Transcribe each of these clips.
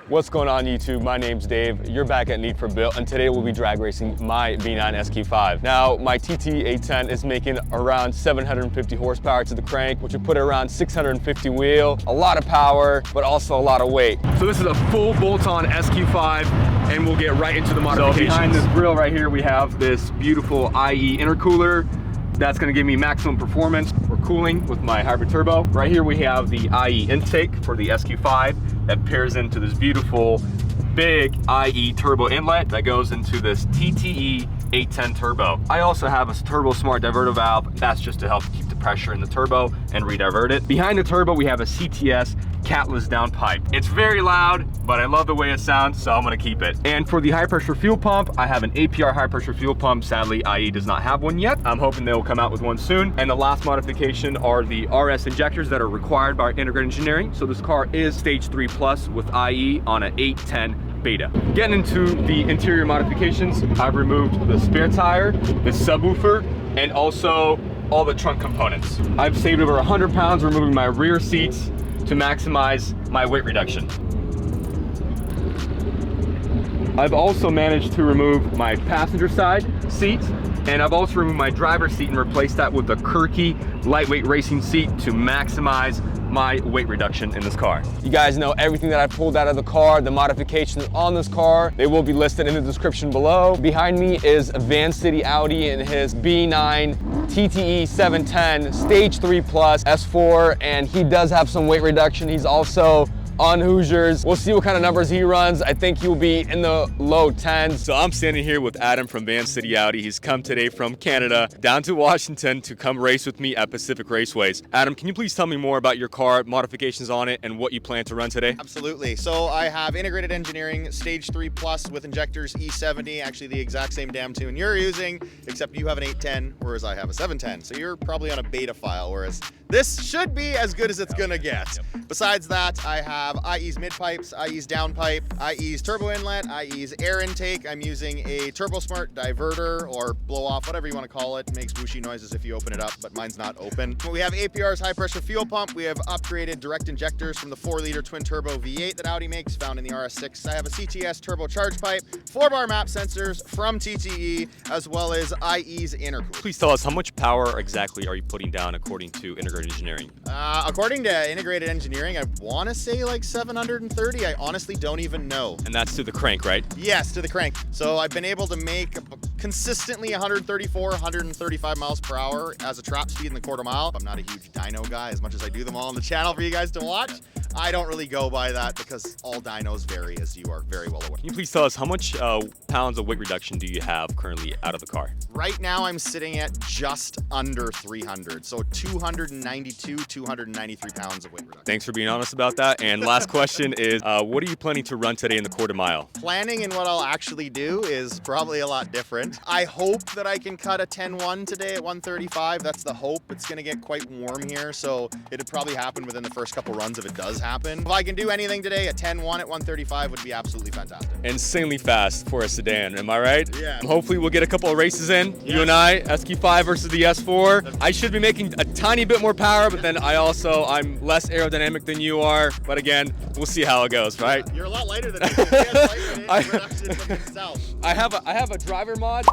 What's going on YouTube? My name's Dave. You're back at Need for Built, and today we'll be drag racing my B9 SQ5. Now, my TT810 is making around 750 horsepower to the crank, which would put it around 650 wheel. A lot of power, but also a lot of weight. So this is a full bolt-on SQ5, and we'll get right into the modifications. So behind this grill right here, we have this beautiful IE intercooler. That's going to give me maximum performance for cooling with my hybrid turbo. Right here we have the IE intake for the SQ5 that pairs into this beautiful big IE turbo inlet that goes into this TTE 810 turbo. I also have a turbo smart diverter valve. That's just to help keep the pressure in the turbo and redivert it. Behind the turbo we have a CTS catless downpipe. It's very loud, but I love the way it sounds, so I'm gonna keep it. And for the high pressure fuel pump, I have an APR high pressure fuel pump. Sadly, IE does not have one yet. I'm hoping they will come out with one soon. And the last modification are the RS injectors that are required by Intergrated Engineering. So this car is stage 3 plus with IE on an 810 beta. Getting into the interior modifications, I've removed the spare tire, the subwoofer, and also all the trunk components. I've saved over 100 pounds removing my rear seats to maximize my weight reduction. I've also managed to remove my passenger side seat, and I've also removed my driver's seat and replaced that with a Kirky lightweight racing seat to maximize my weight reduction in this car. You guys know everything that I pulled out of the car, the modifications on this car, they will be listed in the description below. Behind me is Van City Audi in his B9 TTE 710 Stage 3 Plus S4, and he does have some weight reduction. He's also on Hoosiers. We'll see what kind of numbers he runs. I think he'll be in the low 10s. So I'm standing here with Adam from Van City Audi. He's come today from Canada down to Washington to come race with me at Pacific Raceways. Adam, can you please tell me more about your car, modifications on it, and what you plan to run today? Absolutely. So I have Integrated Engineering Stage 3 Plus with injectors E70, actually the exact same damn tune you're using, except you have an 810, whereas I have a 710. So you're probably on a beta file, whereas this should be as good as it's gonna get. Besides that, I have IE's mid pipes, IE's downpipe, IE's turbo inlet, IE's air intake. I'm using a Turbo Smart diverter or blow off, whatever you want to call it. It makes whooshy noises if you open it up, but mine's not open. We have APR's high pressure fuel pump. We have upgraded direct injectors from the 4-liter twin turbo V8 that Audi makes, found in the RS6. I have a CTS turbo charge pipe, 4-bar map sensors from TTE, as well as IE's intercooler. Please tell us, how much power exactly are you putting down according to Integrated Engineering? According to Integrated Engineering, I want to say like 730. I honestly don't even know. And that's to the crank, right? Yes, to the crank. So I've been able to make consistently 134, 135 miles per hour as a trap speed in the quarter mile. I'm not a huge dyno guy, as much as I do them all on the channel for you guys to watch. I don't really go by that because all dynos vary, as you are very well aware. Can you please tell us, how much pounds of weight reduction do you have currently out of the car? Right now I'm sitting at just under 300, so 292, 293 pounds of weight reduction. Thanks for being honest about that. And last question is, what are you planning to run today in the quarter mile? Planning and what I'll actually do is probably a lot different. I hope that I can cut a 10-1 today at 135. That's the hope. It's going to get quite warm here, so it'd probably happen within the first couple runs if it does happen. If I can do anything today, a 10-1 at 135 would be absolutely fantastic. Insanely fast for a sedan, am I right? Yeah. Hopefully we'll get a couple of races in, you and I, SQ5 versus the S4. I should be making a tiny bit more power, but then I'm less aerodynamic than you are. But again, we'll see how it goes, right? Yeah, you're a lot lighter than me. I have a driver mod.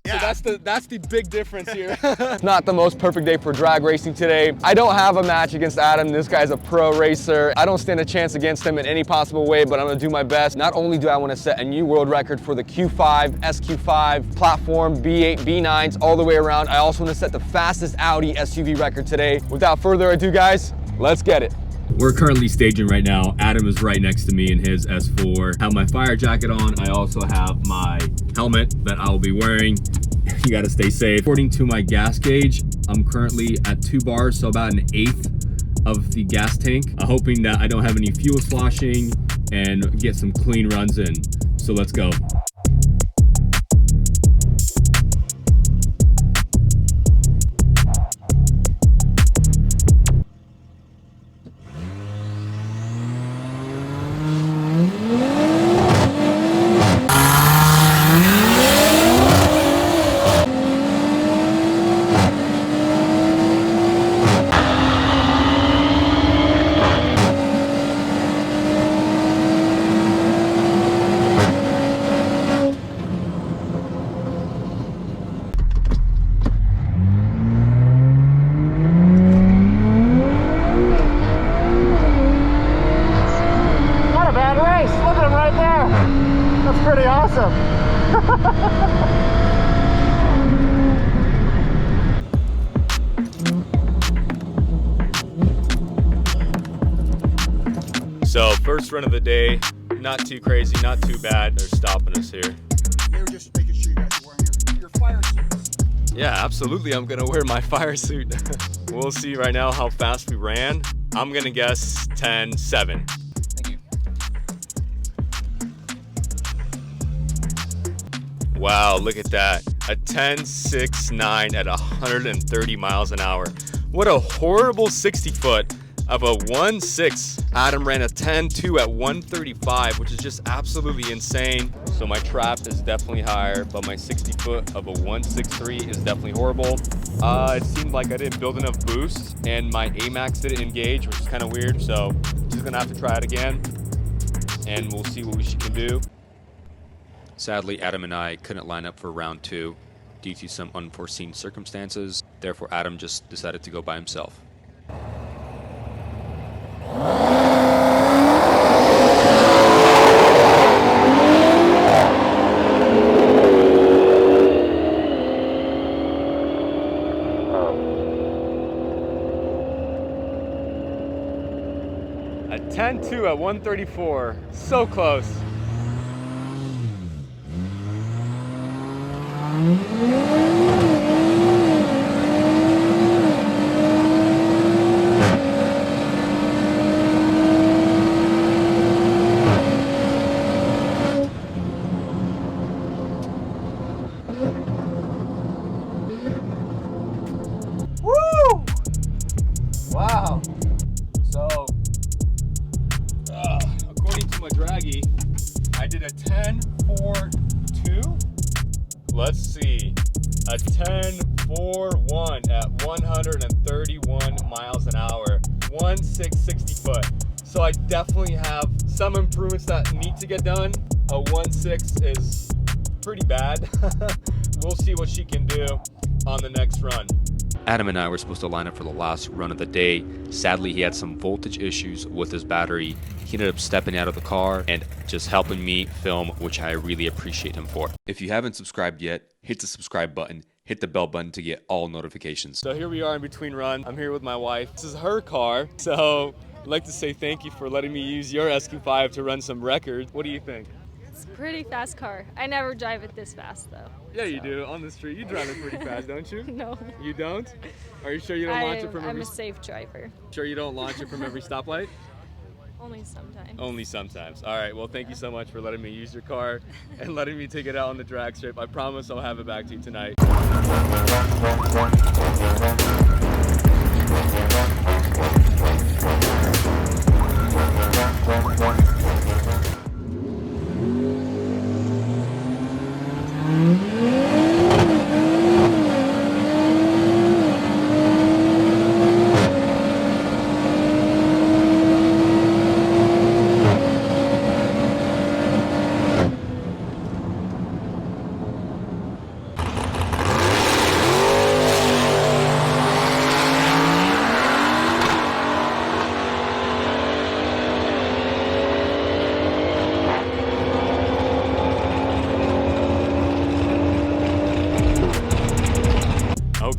Yeah. So that's the big difference here. Not the most perfect day for drag racing today. I don't have a match against Adam. This guy's a pro racer. I don't stand a chance against him in any possible way, but I'm gonna do my best. Not only do I want to set a new world record for the Q5, SQ5 platform, B8, B9s, all the way around, I also want to set the fastest Audi SUV record today. Without further ado, guys, let's get it. We're currently staging right now. Adam is right next to me in his S4. I have my fire jacket on. I also have my helmet that I will be wearing. You gotta stay safe. According to my gas gauge, I'm currently at 2 bars, so about an 1/8 of the gas tank. I'm hoping that I don't have any fuel sloshing and get some clean runs in. So let's go. That's pretty awesome. So first run of the day, not too crazy, not too bad. They're stopping us here. They were just making sure you guys are wearing your fire suits. Yeah, absolutely. I'm gonna wear my fire suit. We'll see right now how fast we ran. I'm gonna guess 10.7. Thank you. Wow, look at that. A 10.69 at 130 miles an hour. What a horrible 60 foot of a 1.6. Adam ran a 10.2 at 135, which is just absolutely insane. So my trap is definitely higher, but my 60 foot of a 1.63 is definitely horrible. It seemed like I didn't build enough boost and my AMAX didn't engage, which is kind of weird. So just gonna have to try it again and we'll see what we can do. Sadly, Adam and I couldn't line up for round 2 due to some unforeseen circumstances. Therefore, Adam just decided to go by himself. A 10.2 at 134, so close. Woo! Wow. So, according to my draggy, I did a 10.42. Let's see, a 10.41 at 131 miles an hour, 1.660 foot. So I definitely have some improvements that need to get done. A 1.6 is pretty bad. We'll see what she can do on the next run. Adam and I were supposed to line up for the last run of the day. Sadly, he had some voltage issues with his battery. He ended up stepping out of the car and just helping me film, which I really appreciate him for. If you haven't subscribed yet, hit the subscribe button, hit the bell button to get all notifications. So here we are in between runs. I'm here with my wife. This is her car. So I'd like to say thank you for letting me use your SQ5 to run some records. What do you think? It's a pretty fast car. I never drive it this fast though. Yeah, you do. On the street, you drive it pretty fast, don't you? No. You don't? Are you sure you don't launch it from I'm every... a safe driver. Sure you don't launch it from every stoplight? Only sometimes. Only sometimes. All right, well, thank you so much for letting me use your car and letting me take it out on the drag strip. I promise I'll have it back to you tonight.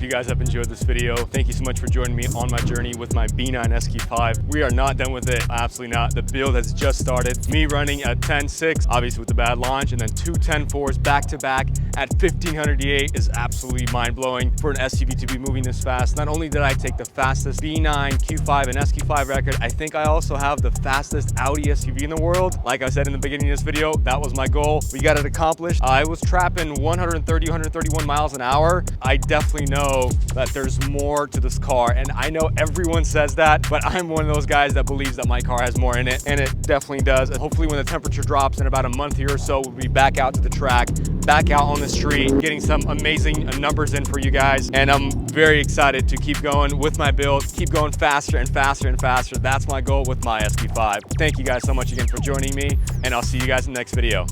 You guys have enjoyed this video. Thank you so much for joining me on my journey with my B9 SQ5. We are not done with it, absolutely not. The build has just started. Me running a 10.6, obviously with the bad launch, and then two 10.4s back to back at 1500 D8 is absolutely mind-blowing for an SUV to be moving this fast. Not only did I take the fastest B9, Q5, and SQ5 record, I think I also have the fastest Audi SUV in the world. Like I said in the beginning of this video, that was my goal. We got it accomplished. I was trapping 130, 131 miles an hour. I definitely know that there's more to this car, and I know everyone says that, but I'm one of those guys that believes that my car has more in it, and it definitely does. And hopefully when the temperature drops in about a month here or so, we'll be back out to the track, back out on the street, getting some amazing numbers in for you guys. And I'm very excited to keep going with my build, keep going faster and faster and faster. That's my goal with my SQ5. Thank you guys so much again for joining me, and I'll see you guys in the next video.